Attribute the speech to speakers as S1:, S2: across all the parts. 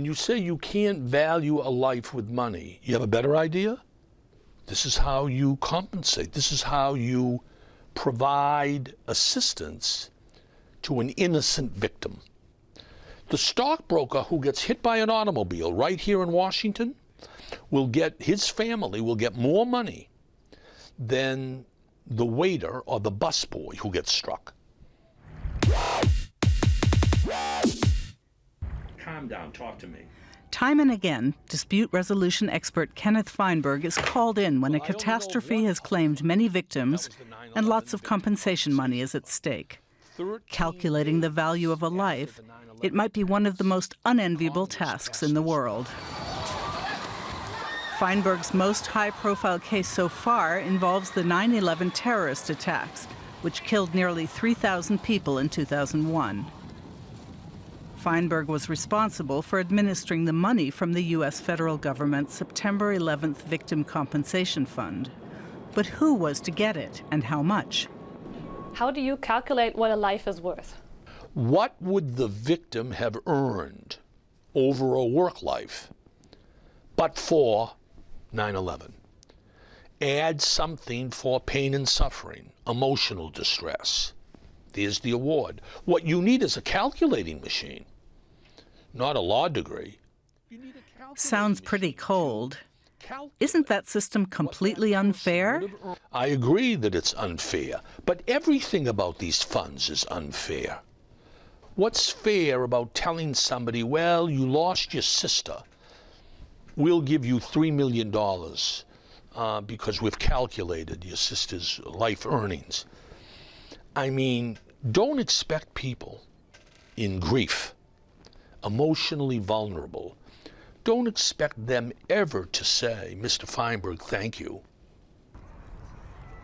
S1: You say you can't value a life with money. You have a better idea? This is how you compensate. This is how you provide assistance to an innocent victim. The stockbroker who gets hit by an automobile right here in Washington his family will get more money than the waiter or the busboy who gets struck. Calm down, talk to me.
S2: Time and again, dispute resolution expert Kenneth Feinberg is called in when a catastrophe has claimed many victims and lots of compensation money is at stake. Calculating the value of a life, it might be one of the most unenviable tasks in the world. Feinberg's most high-profile case so far involves the 9/11 terrorist attacks, which killed nearly 3,000 people in 2001. Feinberg was responsible for administering the money from the U.S. federal government's September 11th Victim Compensation Fund. But who was to get it, and how much?
S3: How do you calculate what a life is worth?
S1: What would the victim have earned over a work life but for 9/11? Add something for pain and suffering, emotional distress. There's the award. What you need is a calculating machine, not a law degree.
S2: Sounds pretty cold. Isn't that system completely unfair?
S1: I agree that it's unfair, but everything about these funds is unfair. What's fair about telling somebody, well, you lost your sister, we'll give you $3 million because we've calculated your sister's life earnings? I mean, don't expect people in grief, emotionally vulnerable, don't expect them ever to say, Mr. Feinberg, thank you.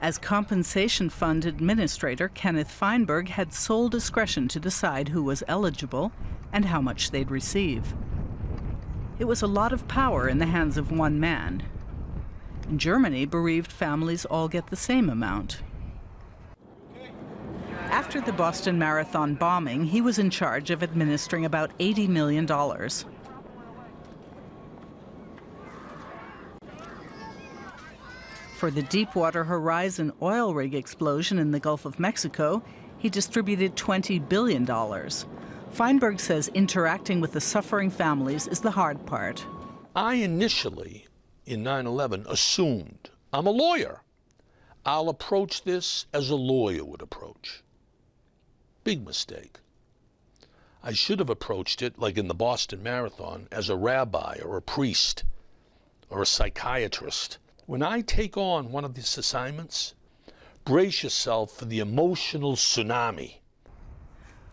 S2: As compensation fund administrator, Kenneth Feinberg had sole discretion to decide who was eligible and how much they'd receive. It was a lot of power in the hands of one man. In Germany, bereaved families all get the same amount. After the Boston Marathon bombing, he was in charge of administering about $80 million. For the Deepwater Horizon oil rig explosion in the Gulf of Mexico, he distributed $20 billion. Feinberg says interacting with the suffering families is the hard part.
S1: I initially, in 9/11, assumed, I'm a lawyer, I'll approach this as a lawyer would approach. Big mistake. I should have approached it, like in the Boston Marathon, as a rabbi or a priest or a psychiatrist. When I take on one of these assignments, brace yourself for the emotional tsunami.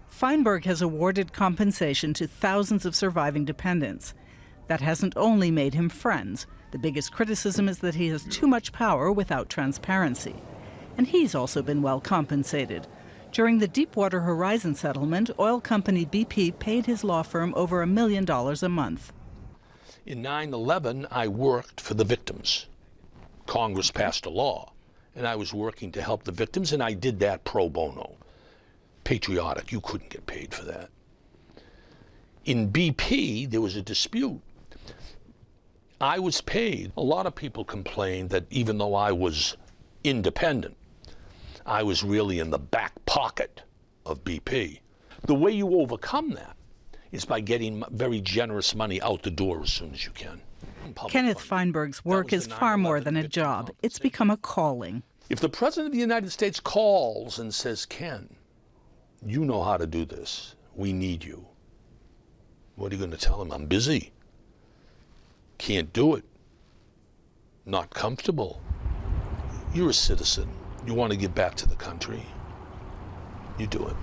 S2: Feinberg has awarded compensation to thousands of surviving dependents. That hasn't only made him friends. The biggest criticism is that he has too much power without transparency. And he's also been well compensated. During the Deepwater Horizon settlement, oil company BP paid his law firm over $1 million a month.
S1: In 9/11, I worked for the victims. Congress passed a law, and I was working to help the victims, and I did that pro bono. Patriotic, you couldn't get paid for that. In BP, there was a dispute. I was paid. A lot of people complained that even though I was independent, I was really in the back pocket of BP. The way you overcome that is by getting very generous money out the door as soon as you can.
S2: Kenneth Feinberg's work is far more than a job. It's become a calling.
S1: If the President of the United States calls and says, Ken, you know how to do this. We need you. What are you going to tell him? I'm busy. Can't do it. Not comfortable. You're a citizen. You want to give back to the country. You do it.